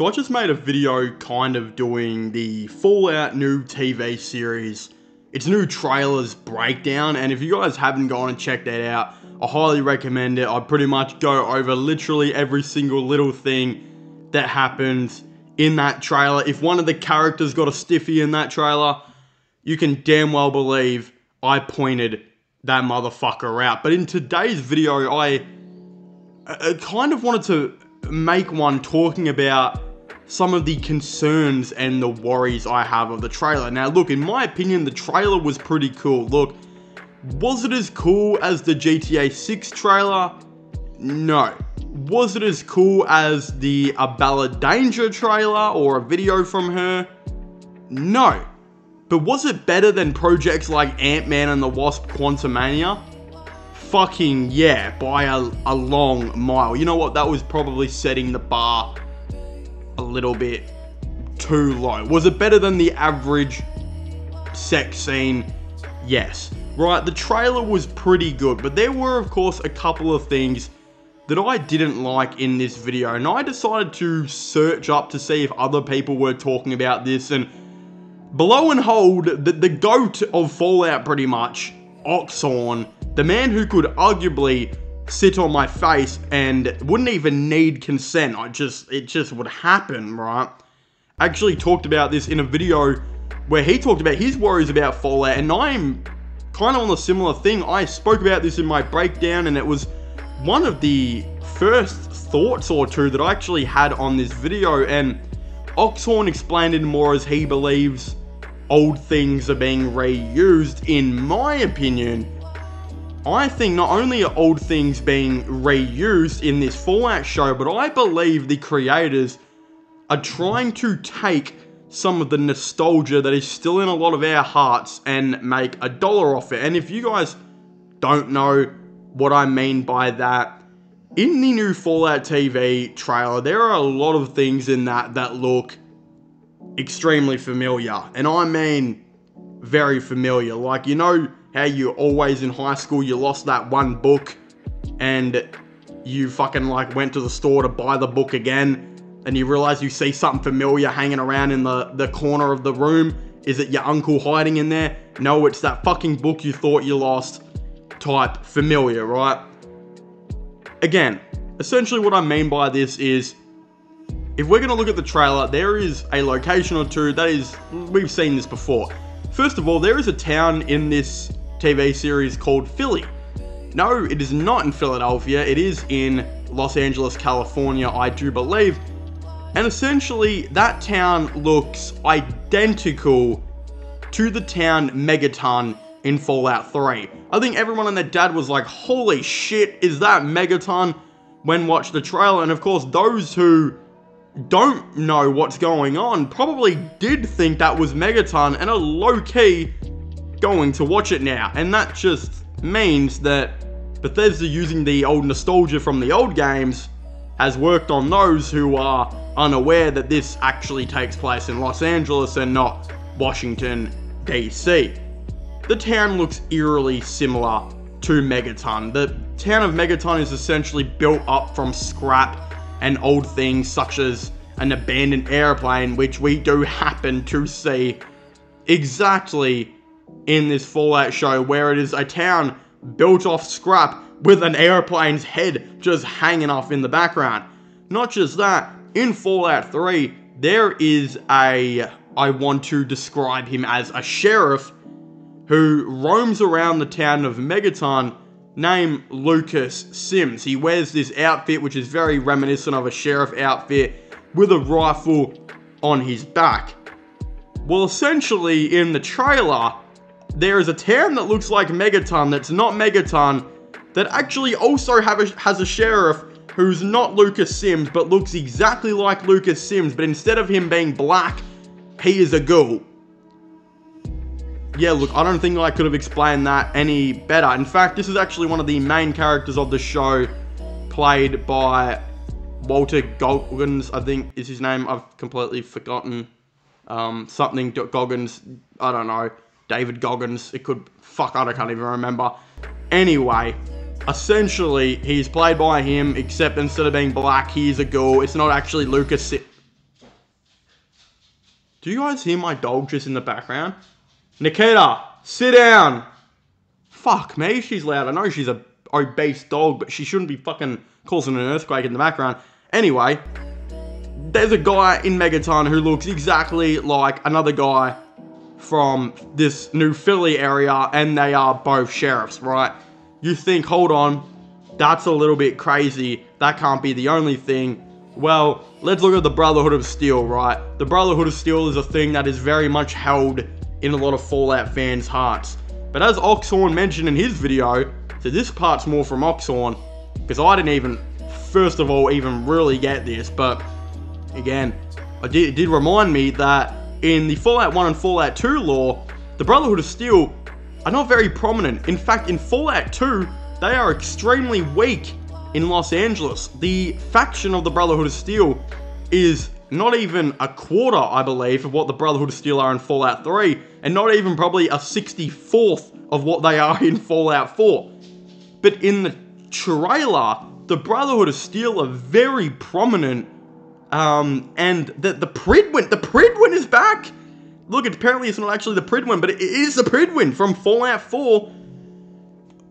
So I just made a video kind of doing the Fallout new TV series, its new trailers breakdown, and if you guys haven't gone and checked that out, I highly recommend it. I pretty much go over literally every single little thing that happens in that trailer. If one of the characters got a stiffy in that trailer, you can damn well believe I pointed that motherfucker out. But in today's video, I kind of wanted to make one talking about some of the concerns and the worries I have of the trailer. Now, look, in my opinion, the trailer was pretty cool. Look, was it as cool as the GTA 6 trailer? No. Was it as cool as the Bella Danger trailer or a video from her? No. But was it better than projects like Ant-Man and the Wasp: Quantumania? Fucking yeah, by a long mile. You know what? That was probably setting the bar a little bit too low. Was it better than the average sex scene? Yes. Right, the trailer was pretty good, but there were, of course, a couple of things that I didn't like in this video, and I decided to search up to see if other people were talking about this, and below and hold, the GOAT of Fallout pretty much, Oxhorn, the man who could arguably sit on my face and wouldn't even need consent, it just would happen, right? Actually talked about this in a video where he talked about his worries about Fallout, and I'm kind of on a similar thing. I spoke about this in my breakdown, and it was one of the first thoughts or two that I actually had on this video, and Oxhorn explained it more as he believes old things are being reused. In my opinion, I think not only are old things being reused in this Fallout show, but I believe the creators are trying to take some of the nostalgia that is still in a lot of our hearts and make a dollar off it. And if you guys don't know what I mean by that, in the new Fallout TV trailer, there are a lot of things in that look extremely familiar. And I mean very familiar. Like, you know how you always in high school, you lost that one book and you fucking like went to the store to buy the book again, and you realize you see something familiar hanging around in the corner of the room? Is it your uncle hiding in there? No, it's that fucking book you thought you lost type familiar, right? Again, essentially what I mean by this is, if we're going to look at the trailer, there is a location or two that is, we've seen this before. First of all, there is a town in this TV series called Philly. No, it is not in Philadelphia. It is in Los Angeles, California, I do believe. And essentially, that town looks identical to the town Megaton in Fallout 3. I think everyone and their dad was like, holy shit, is that Megaton? When watched the trailer. And of course, those who don't know what's going on probably did think that was Megaton and are low-key going to watch it now. And that just means that Bethesda, using the old nostalgia from the old games, has worked on those who are unaware that this actually takes place in Los Angeles and not Washington, D.C. The town looks eerily similar to Megaton. The town of Megaton is essentially built up from scrap and old things such as an abandoned airplane, which we do happen to see exactly in this Fallout show, where it is a town built off scrap with an airplane's head just hanging off in the background. Not just that, in Fallout 3, there is I want to describe him as a sheriff who roams around the town of Megaton, named Lucas Sims. He wears this outfit which is very reminiscent of a sheriff outfit with a rifle on his back. Well, essentially in the trailer, there is a town that looks like Megaton that's not Megaton, that actually also has a sheriff who's not Lucas Sims but looks exactly like Lucas Sims, but instead of him being black, he is a ghoul. Yeah, look, I don't think I could have explained that any better. In fact, this is actually one of the main characters of the show, played by Walter Goggins, I think is his name. I've completely forgotten. Something Goggins, I don't know. David Goggins, it could, fuck, I can't even remember. Anyway, essentially, he's played by him, except instead of being black, he is a ghoul. It's not actually Lucas Do you guys hear my dog just in the background? Nikita, sit down. Fuck me, she's loud. I know she's a obese dog, but she shouldn't be fucking causing an earthquake in the background. Anyway, there's a guy in Megaton who looks exactly like another guy from this New Philly area, and they are both sheriffs, right? You think, hold on, that's a little bit crazy. That can't be the only thing. Well, let's look at the Brotherhood of Steel, right? The Brotherhood of Steel is a thing that is very much held in a lot of Fallout fans' hearts. But as Oxhorn mentioned in his video, so this part's more from Oxhorn, because I didn't even, first of all, even really get this, but again, it did remind me that in the Fallout 1 and Fallout 2 lore, the Brotherhood of Steel are not very prominent. In fact, in Fallout 2, they are extremely weak in Los Angeles. The faction of the Brotherhood of Steel is not even a quarter, I believe, of what the Brotherhood of Steel are in Fallout 3, and not even probably a 64th of what they are in Fallout 4. But in the trailer, the Brotherhood of Steel are very prominent, and the Prydwen is back! Look, apparently it's not actually the Prydwen, but it is the Prydwen from Fallout 4,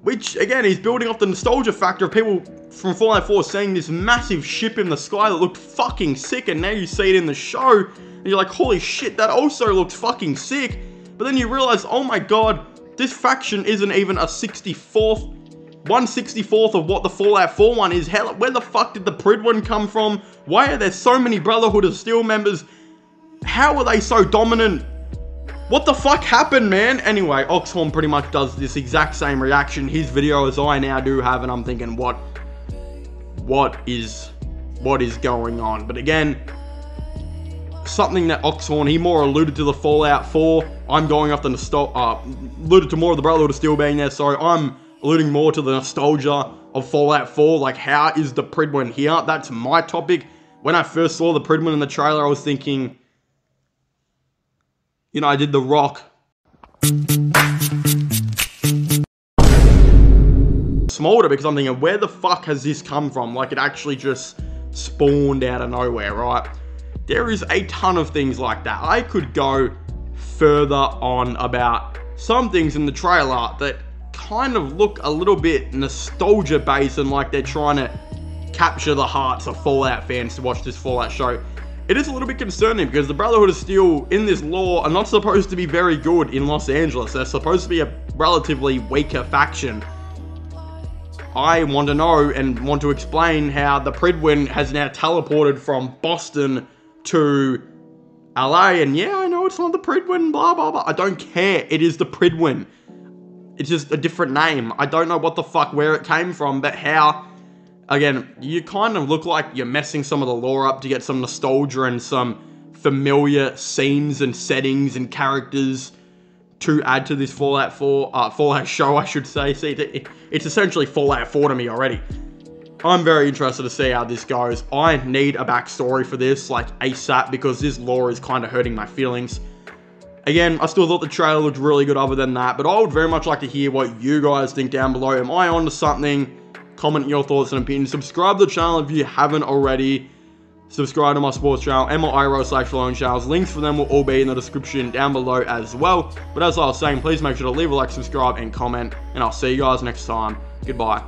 which, again, is building off the nostalgia factor of people from Fallout 4 seeing this massive ship in the sky that looked fucking sick, and now you see it in the show, and you're like, holy shit, that also looks fucking sick. But then you realize, oh my god, this faction isn't even a 64th, 1/64th of what the Fallout 4 one is. Hell, where the fuck did the Prydwen come from? Why are there so many Brotherhood of Steel members? How are they so dominant? What the fuck happened, man? Anyway, Oxhorn pretty much does this exact same reaction, his video, as I now do have, and I'm thinking, what is going on? But again, something that Oxhorn, he more alluded to the Fallout 4. I'm going off the alluded to more of the Brotherhood of Steel being there, so I'm alluding more to the nostalgia of Fallout 4. Like, how is the Prydwen here? That's my topic. When I first saw the Prydwen in the trailer, I was thinking, you know, I did The Rock. Smolder, because I'm thinking, where the fuck has this come from? Like, it actually just spawned out of nowhere, right? There is a ton of things like that. I could go further on about some things in the trailer that kind of look a little bit nostalgia based and like they're trying to capture the hearts of Fallout fans to watch this Fallout show. It is a little bit concerning because the Brotherhood of Steel in this lore are not supposed to be very good in Los Angeles. They're supposed to be a relatively weaker faction. I want to know and want to explain how the Prydwen has now teleported from Boston to LA, and yeah, I know it's not the Prydwen, blah blah blah. I don't care, it is the Prydwen. It's just a different name. I don't know what the fuck, where it came from, but how. Again, you kind of look like you're messing some of the lore up to get some nostalgia and some familiar scenes and settings and characters to add to this Fallout 4, Fallout show, I should say. See, it's essentially Fallout 4 to me already. I'm very interested to see how this goes. I need a backstory for this, like ASAP, because this lore is kind of hurting my feelings. Again, I still thought the trailer looked really good other than that, but I would very much like to hear what you guys think down below. Am I onto something? Comment your thoughts and opinions. Subscribe to the channel if you haven't already. Subscribe to my sports channel and my IRL/Flown channels. Links for them will all be in the description down below as well. But as I was saying, please make sure to leave a like, subscribe, and comment. And I'll see you guys next time. Goodbye.